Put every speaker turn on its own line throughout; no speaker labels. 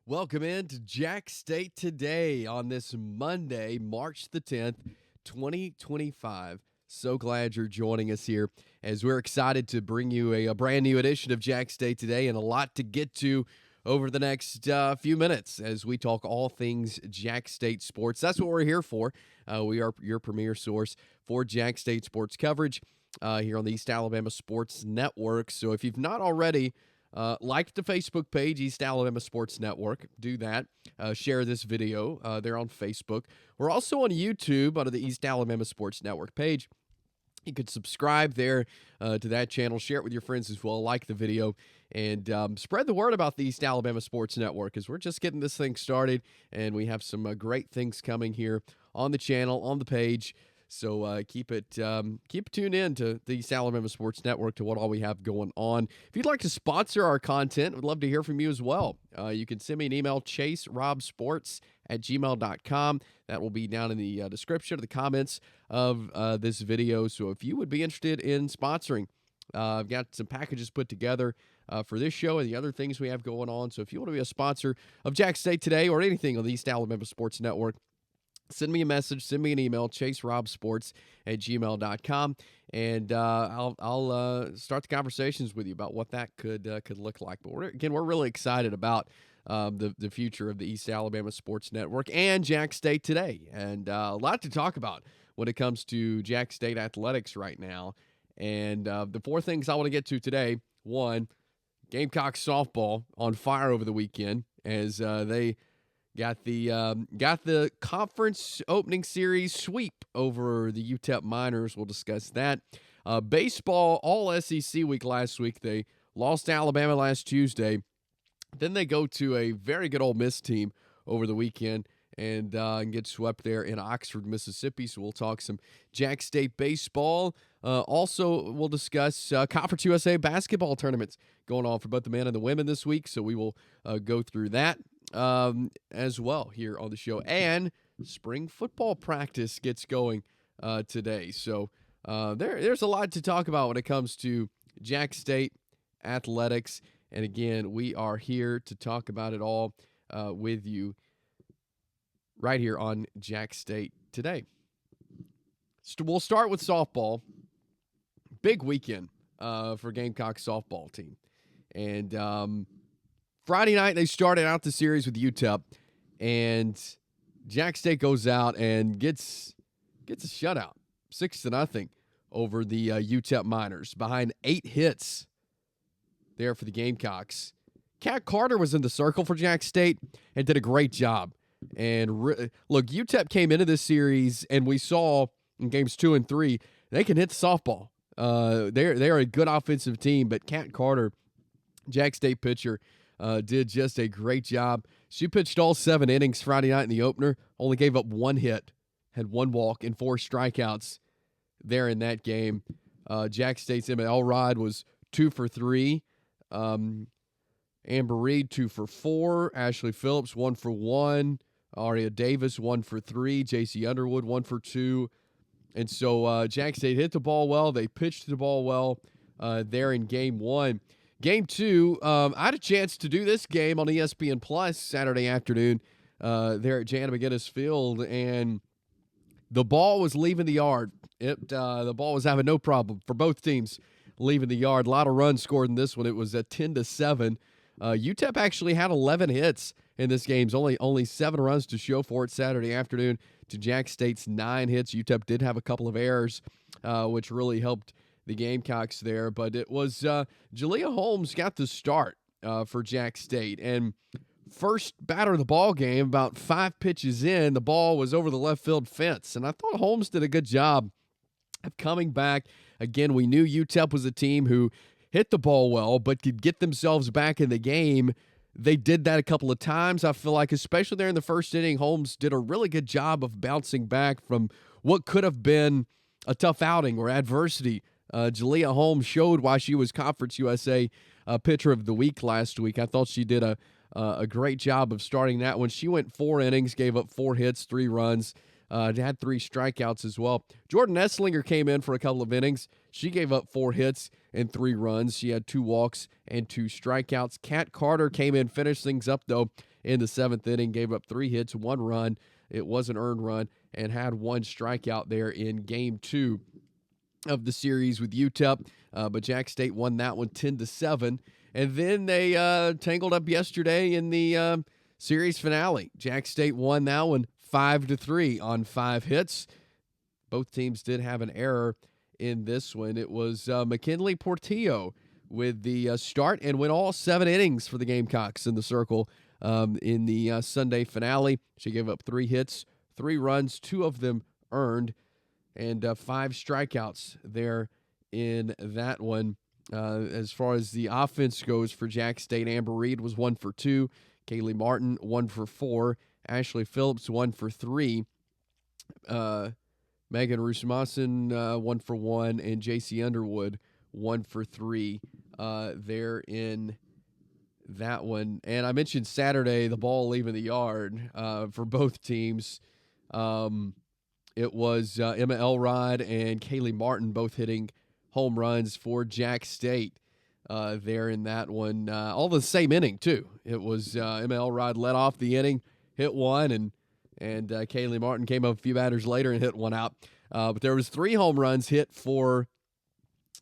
Welcome in to Jax State Today on this Monday, March the 10th, 2025. So glad you're joining us here as we're excited to bring you a brand new edition of Jax State Today and a lot to get to over the next few minutes as we talk all things Jax State sports. That's what we're here for. We are your premier source for Jax State sports coverage here on the East Alabama Sports Network. So if you've not already like the Facebook page, East Alabama Sports Network. Do that. Share this video. They're on Facebook. We're also on YouTube under the East Alabama Sports Network page. You could subscribe there to that channel. Share it with your friends as well. Like the video. And spread the word about the East Alabama Sports Network because we're just getting this thing started. And we have some great things coming here on the channel, on the page. So keep it tuned in to the East Alabama Sports Network to what all we have going on. If you'd like to sponsor our content, we'd love to hear from you as well. You can send me an email, chaserobsports@gmail.com. That will be down in the description of the comments of this video. So if you would be interested in sponsoring, I've got some packages put together for this show and the other things we have going on. So if you want to be a sponsor of Jax State Today or anything on the East Alabama Sports Network, send me a message, send me an email, chaserobsports@gmail.com, and I'll start the conversations with you about what that could look like. But we're really excited about the future of the East Alabama Sports Network and Jax State Today, and a lot to talk about when it comes to Jax State athletics right now. And the four things I want to get to today: one, Gamecocks softball on fire over the weekend as they got the conference opening series sweep over the UTEP Miners. We'll discuss that. Baseball, all SEC week last week. They lost to Alabama last Tuesday. Then they go to a very good Ole Miss team over the weekend and get swept there in Oxford, Mississippi. So we'll talk some Jax State baseball. Also, we'll discuss Conference USA basketball tournaments going on for both the men and the women this week. So we will go through that as well here on the show. And spring football practice gets going today. So there's a lot to talk about when it comes to Jax State athletics. And again, we are here to talk about it all with you right here on Jax State Today. We'll start with softball. Big weekend for Gamecock softball team. And Friday night, they started out the series with UTEP, and Jax State goes out and gets a shutout, 6-0 over the UTEP Miners, behind 8 hits there for the Gamecocks. Kat Carter was in the circle for Jax State and did a great job. And look, UTEP came into this series, and we saw in games 2 and 3, they can hit the softball. They're a good offensive team, but Kat Carter, Jax State pitcher, did just a great job. She pitched all 7 innings Friday night in the opener, only gave up 1 hit, had 1 walk and 4 strikeouts there in that game. Jax State's Emma Elrod was 2 for 3. Amber Reed 2 for 4. Ashley Phillips 1 for 1. Aria Davis 1 for 3. JC Underwood 1 for 2. And so Jax State hit the ball well. They pitched the ball well there in game 1. Game 2, I had a chance to do this game on ESPN Plus Saturday afternoon there at Jana McGinnis Field, and the ball was leaving the yard. The ball was having no problem for both teams leaving the yard. A lot of runs scored in this one. It was at 10-7. UTEP actually had 11 hits in this game. Only 7 runs to show for it Saturday afternoon to Jax State's 9 hits. UTEP did have a couple of errors, which really helped the Gamecocks there. But it was Jalea Holmes got the start for Jax State. And first batter of the ball game, about 5 pitches in, the ball was over the left field fence. And I thought Holmes did a good job of coming back. Again, we knew UTEP was a team who hit the ball well, but could get themselves back in the game. They did that a couple of times, I feel like, especially there in the first inning. Holmes did a really good job of bouncing back from what could have been a tough outing or adversity. Jalea Holmes showed why she was Conference USA Pitcher of the Week last week. I thought she did a great job of starting that one. She went 4 innings, gave up 4 hits, 3 runs, had 3 strikeouts as well. Jordan Esslinger came in for a couple of innings. She gave up 4 hits and 3 runs. She had 2 walks and 2 strikeouts. Kat Carter came in, finished things up, though, in the 7th inning, gave up 3 hits, 1 run. It was an earned run, and had 1 strikeout there in Game 2 of the series with UTEP. But Jax State won that one 10-7. And then they tangled up yesterday in the series finale. Jax State won that one 5-3 on 5 hits. Both teams did have an error in this one. It was McKinley Portillo with the start and went all 7 innings for the Gamecocks in the circle in the Sunday finale. She gave up 3 hits, 3 runs, 2 of them earned, and 5 strikeouts there in that one. As far as the offense goes for Jax State, Amber Reed was 1 for 2. Kaylee Martin, 1 for 4. Ashley Phillips, 1 for 3. Megan Rusmassen, 1 for 1. And JC Underwood, 1 for 3 there in that one. And I mentioned Saturday, the ball leaving the yard for both teams. It was Emma Elrod and Kaylee Martin both hitting home runs for Jax State there in that one. All the same inning, too. It was Emma Elrod led off the inning, hit 1, and Kaylee Martin came up a few batters later and hit 1 out. But there was 3 home runs hit for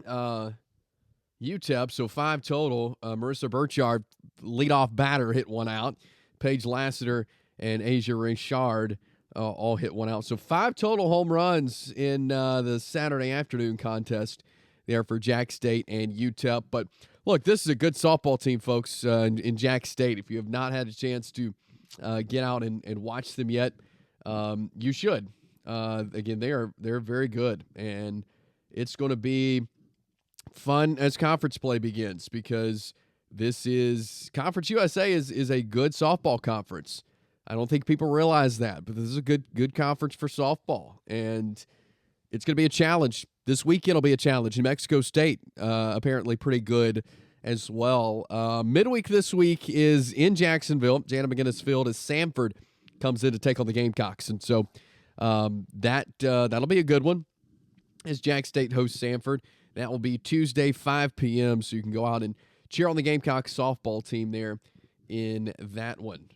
UTEP, so 5 total. Marissa Burchard, leadoff batter, hit 1 out. Paige Lassiter and Asia Richard all hit 1 out. So 5 total home runs in the Saturday afternoon contest there for Jax State and UTEP. But look, this is a good softball team, folks, in Jax State. If you have not had a chance to get out and watch them yet, you should. Again, they're very good, and it's going to be fun as conference play begins, because this is Conference USA is a good softball conference. I don't think people realize that, but this is a good conference for softball, and it's going to be a challenge. This weekend will be a challenge. New Mexico State, apparently pretty good as well. Midweek this week is in Jacksonville, Jana McGinnis Field, as Samford comes in to take on the Gamecocks, and so that'll be a good one as Jax State hosts Samford. That will be Tuesday, 5 p.m., so you can go out and cheer on the Gamecocks softball team there in that one.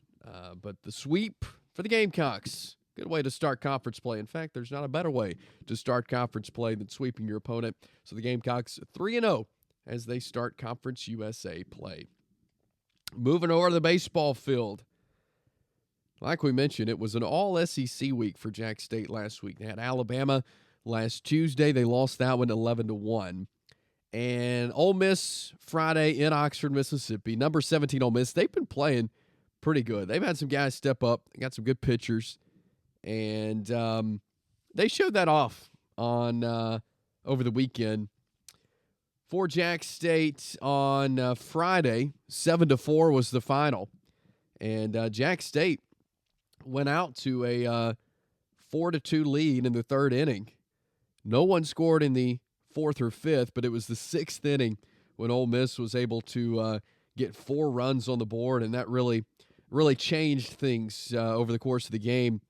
But the sweep for the Gamecocks, good way to start conference play. In fact, there's not a better way to start conference play than sweeping your opponent. So the Gamecocks 3-0 as they start Conference USA play. Moving over to the baseball field. Like we mentioned, it was an all-SEC week for Jax State last week. They had Alabama last Tuesday. They lost that one 11-1. And Ole Miss Friday in Oxford, Mississippi. Number 17 Ole Miss, they've been playing pretty good. They've had some guys step up. They got some good pitchers. And they showed that off on over the weekend. For Jax State on Friday, 7-4 was the final. And Jax State went out to a 4-2 lead in the 3rd inning. No one scored in the 4th or 5th, but it was the 6th inning when Ole Miss was able to get 4 runs on the board, and that really changed things over the course of the game.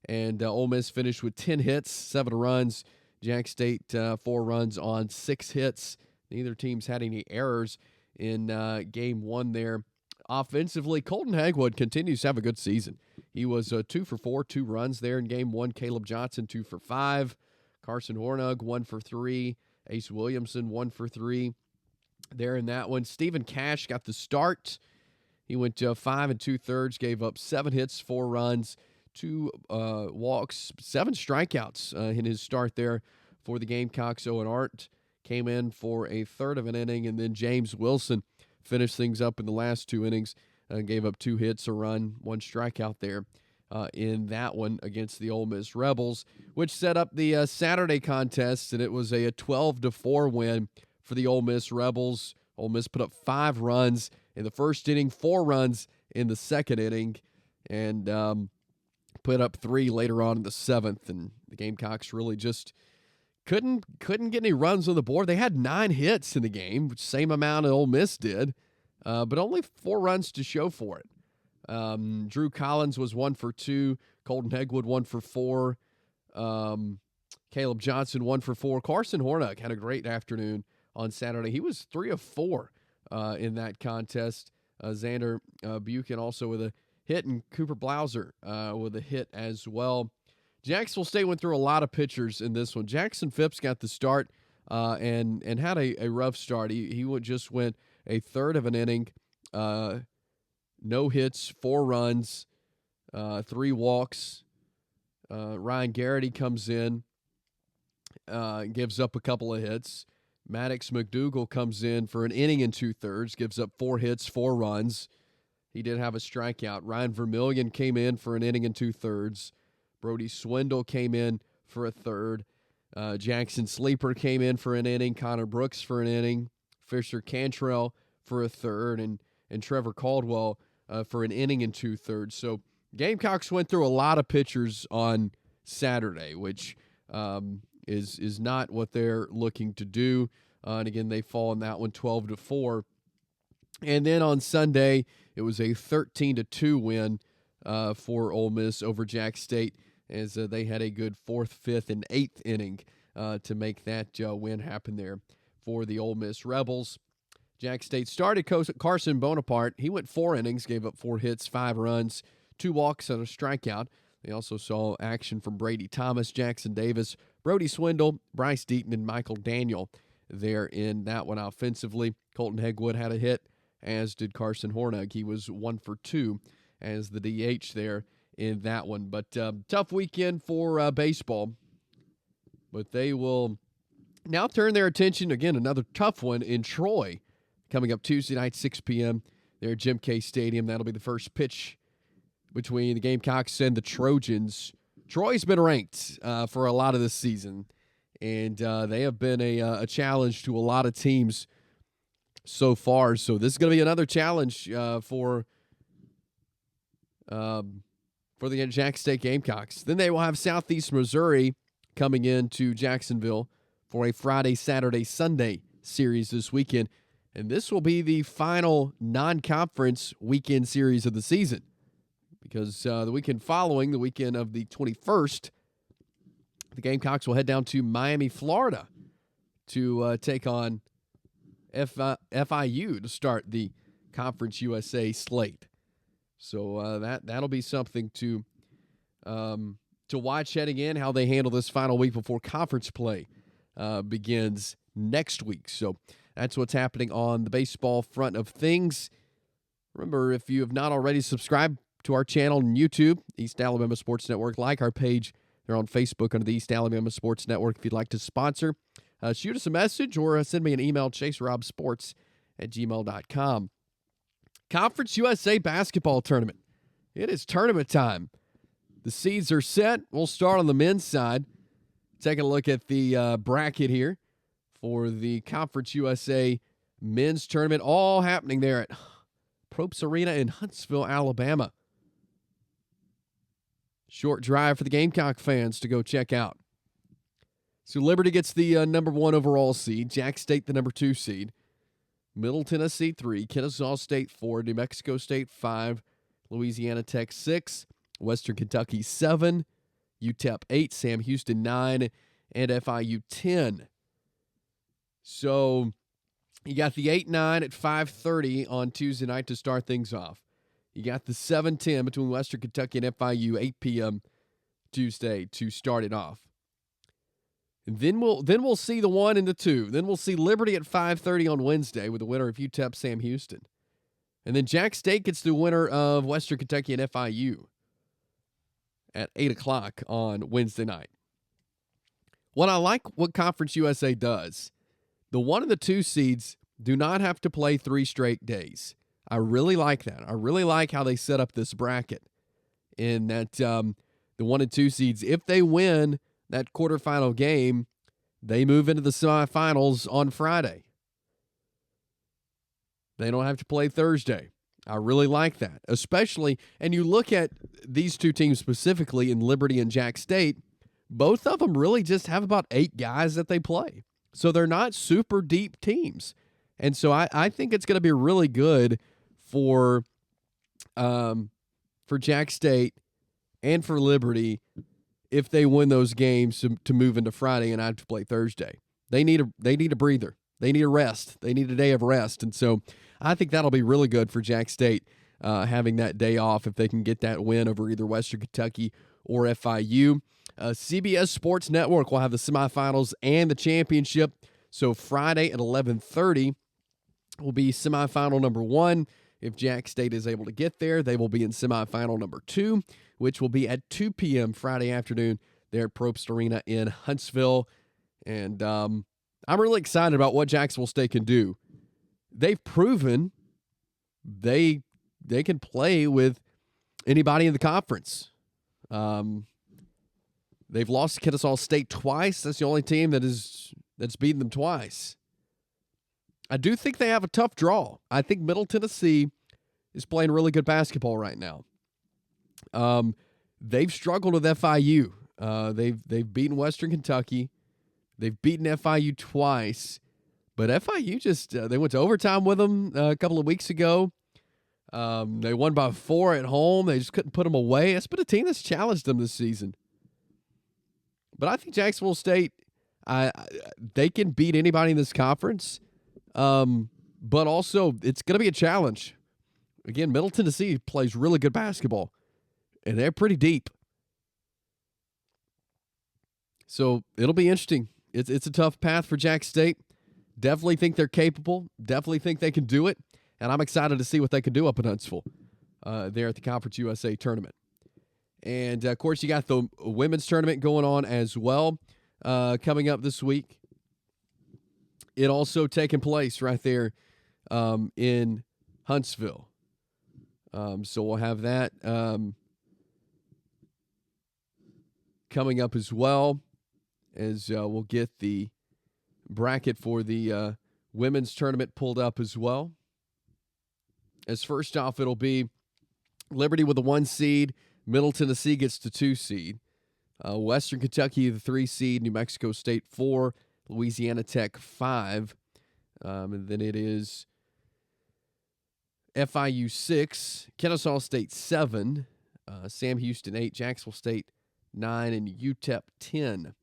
And Ole Miss finished with 10 hits, 7 runs. Jax State 4 runs on 6 hits. Neither team's had any errors in Game 1 there. Offensively, Colton Hagwood continues to have a good season. He was 2 for 4, 2 runs there in Game 1. Caleb Johnson, 2 for 5. Carson Hornug, 1 for 3. Ace Williamson, 1 for 3 there in that one. Stephen Cash got the start. He went 5 2/3, gave up 7 hits, 4 runs, 2 walks, 7 strikeouts in his start there for the Gamecocks. Owen Art came in for a 1/3 of an inning, and then James Wilson finished things up in the last 2 innings, gave up 2 hits, a run, 1 strikeout there in that one against the Ole Miss Rebels, which set up the Saturday contest, and it was a 12-4 win for the Ole Miss Rebels. Ole Miss put up 5 runs in the first inning, 4 runs in the second inning, and put up 3 later on in the 7th, and the Gamecocks really just couldn't get any runs on the board. They had 9 hits in the game, which same amount Ole Miss did, but only 4 runs to show for it. Drew Collins was 1 for 2. Colton Hegwood 1 for 4. Caleb Johnson 1 for 4. Carson Hornuk had a great afternoon on Saturday. He was 3 of 4 in that contest. Xander Buchan also with a hit, and Cooper Blauser with a hit as well. Jacksonville State went through a lot of pitchers in this one. Jackson Phipps got the start and had a rough start. He just went a third of an inning, no hits, 4 runs, 3 walks. Ryan Garrity comes in, gives up a couple of hits. Maddox McDougal comes in for an inning and 2/3, gives up 4 hits, 4 runs. He did have a strikeout. Ryan Vermillion came in for an inning and 2/3. Brody Swindle came in for a third. Jackson Sleeper came in for an inning. Connor Brooks for an inning. Fisher Cantrell for a third. And Trevor Caldwell for an inning and 2/3. So Gamecocks went through a lot of pitchers on Saturday, which is not what they're looking to do. And again, they fall in that one 12-4. And then on Sunday, it was a 13-2 win for Ole Miss over Jax State, as they had a good 4th, 5th, and 8th inning to make that win happen there for the Ole Miss Rebels. Jax State started Carson Bonaparte. He went 4 innings, gave up 4 hits, 5 runs, 2 walks, and a strikeout. They also saw action from Brady Thomas, Jackson Davis, Brody Swindle, Bryce Deaton, and Michael Daniel there in that one offensively. Colton Hegwood had a hit, as did Carson Hornung. He was 1 for 2 as the DH there in that one. But tough weekend for baseball. But they will now turn their attention, again, another tough one in Troy, coming up Tuesday night, 6 p.m. there at Jim K Stadium. That'll be the first pitch between the Gamecocks and the Trojans. Troy's been ranked for a lot of this season, and they have been a challenge to a lot of teams so far. So this is going to be another challenge for the Jax State Gamecocks. Then they will have Southeast Missouri coming into Jacksonville for a Friday, Saturday, Sunday series this weekend. And this will be the final non-conference weekend series of the season, because the weekend following, the weekend of the 21st, the Gamecocks will head down to Miami, Florida to take on FIU to start the Conference USA slate. So that'll be something to watch heading in, how they handle this final week before conference play begins next week. So that's what's happening on the baseball front of things. Remember, if you have not already subscribed to our channel on YouTube, East Alabama Sports Network, like our page there on Facebook under the East Alabama Sports Network. If you'd like to sponsor, shoot us a message or send me an email, chaserobsports@gmail.com. Conference USA basketball tournament. It is tournament time. The seeds are set. We'll start on the men's side. Taking a look at the bracket here for the Conference USA men's tournament, all happening there at Probst Arena in Huntsville, Alabama. Short drive for the Gamecock fans to go check out. So Liberty gets the number 1 overall seed, Jax State the number 2 seed, Middle Tennessee 3, Kennesaw State 4, New Mexico State 5, Louisiana Tech 6, Western Kentucky 7, UTEP 8, Sam Houston 9, and FIU 10. So you got the 8-9 at 5:30 on Tuesday night to start things off. You got the 7-10 between Western Kentucky and FIU, 8 p.m. Tuesday to start it off. And then we'll see the 1 and the 2. Then we'll see Liberty at 5:30 on Wednesday with the winner of UTEP, Sam Houston. And then Jax State gets the winner of Western Kentucky and FIU at 8 o'clock on Wednesday night. What I like what Conference USA does, the 1 and the 2 seeds do not have to play 3 straight days. I really like that. I really like how they set up this bracket, in that the 1 and 2 seeds, if they win that quarterfinal game, they move into the semifinals on Friday. They don't have to play Thursday. I really like that, especially, and you look at these 2 teams specifically in Liberty and Jax State, both of them really just have about 8 guys that they play. So they're not super deep teams. And so I think it's going to be really good for Jax State and for Liberty if they win those games to move into Friday and have to play Thursday. They need a breather. They need a rest. They need a day of rest. And so I think that'll be really good for Jax State having that day off if they can get that win over either Western Kentucky or FIU. CBS Sports Network will have the semifinals and the championship. So Friday at 11:30 will be semifinal number 1. If Jax State is able to get there, they will be in semifinal number 2, which will be at 2 p.m. Friday afternoon there at Probst Arena in Huntsville. And I'm really excited about what Jacksonville State can do. They've proven they can play with anybody in the conference. They've lost to Kennesaw State twice. That's the only team that's beaten them twice. I do think they have a tough draw. I think Middle Tennessee is playing really good basketball right now. They've struggled with FIU. They've beaten Western Kentucky. They've beaten FIU twice. But FIU just they went to overtime with them a couple of weeks ago. They won by 4 at home. They just couldn't put them away. That's been a team that's challenged them this season. But I think Jacksonville State, they can beat anybody in this conference. But also, it's going to be a challenge. Again, Middle Tennessee plays really good basketball, and they're pretty deep. So it'll be interesting. It's a tough path for Jax State. Definitely think they're capable. Definitely think they can do it. And I'm excited to see what they can do up in Huntsville there at the Conference USA tournament. And, of course, you got the women's tournament going on as well coming up this week. It also taking place right there in Huntsville. So we'll have that coming up as well, as we'll get the bracket for the women's tournament pulled up as well. As first off, it'll be Liberty with the 1 seed. Middle Tennessee gets the 2 seed. Western Kentucky, the 3 seed. New Mexico State, 4. Louisiana Tech, 5. And then it is FIU, 6. Kennesaw State, 7. Sam Houston, 8. Jacksonville State, 9. And UTEP, 10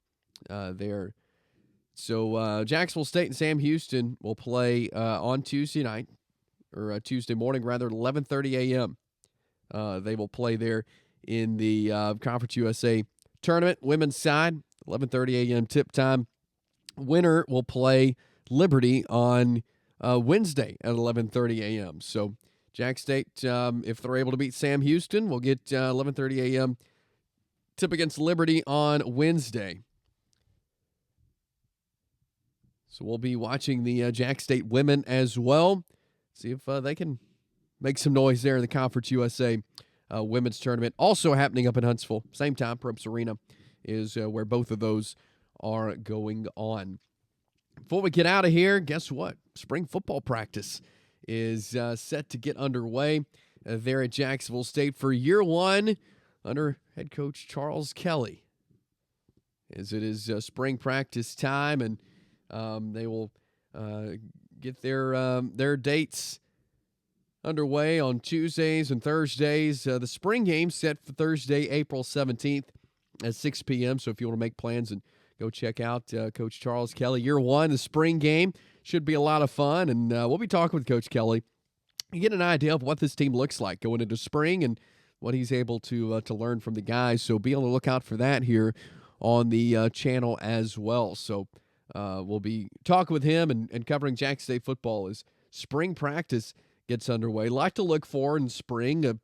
there. So Jacksonville State and Sam Houston will play on Tuesday night, or Tuesday morning, rather, 11:30 a.m. They will play there in the Conference USA tournament. Women's side, 11:30 a.m. tip time. Winner will play Liberty on Wednesday at 11:30 a.m. So Jax State, if they're able to beat Sam Houston, will get 11:30 a.m. tip against Liberty on Wednesday. So we'll be watching the Jax State women as well. See if they can make some noise there in the Conference USA women's tournament. Also happening up in Huntsville. Same time, Probst Arena is where both of those are going on. Before we get out of here, guess what? Spring football practice is set to get underway there at Jacksonville State for year 1 under head coach Charles Kelly. As it is spring practice time, and they will get their dates underway on Tuesdays and Thursdays. The spring game set for Thursday, April 17th at 6 p.m. So if you want to make plans and go check out Coach Charles Kelly. Year 1, the spring game should be a lot of fun, and we'll be talking with Coach Kelly and get an idea of what this team looks like going into spring and what he's able to learn from the guys. So be on the lookout for that here on the channel as well. So we'll be talking with him and covering Jax State football as spring practice gets underway. Like to look for in spring,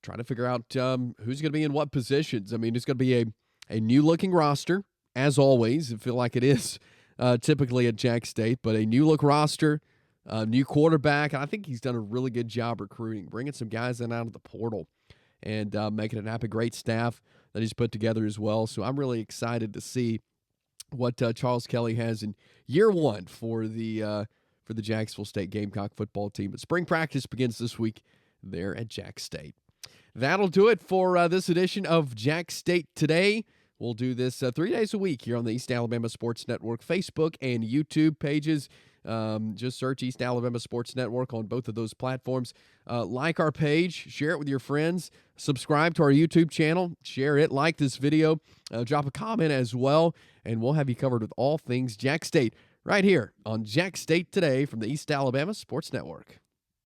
try to figure out who's going to be in what positions. I mean, it's going to be a new-looking roster, as always. I feel like it is typically at Jax State, but a new-look roster, new quarterback. And I think he's done a really good job recruiting, bringing some guys in out of the portal and making it happen. Great staff that he's put together as well. So I'm really excited to see what Charles Kelly has in year 1 for the Jacksonville State Gamecock football team. But spring practice begins this week there at Jax State. That'll do it for this edition of Jax State Today. We'll do this 3 days a week here on the East Alabama Sports Network Facebook and YouTube pages. Just search East Alabama Sports Network on both of those platforms. Like our page, share it with your friends, subscribe to our YouTube channel, share it, like this video, drop a comment as well, and we'll have you covered with all things Jax State right here on Jax State Today from the East Alabama Sports Network.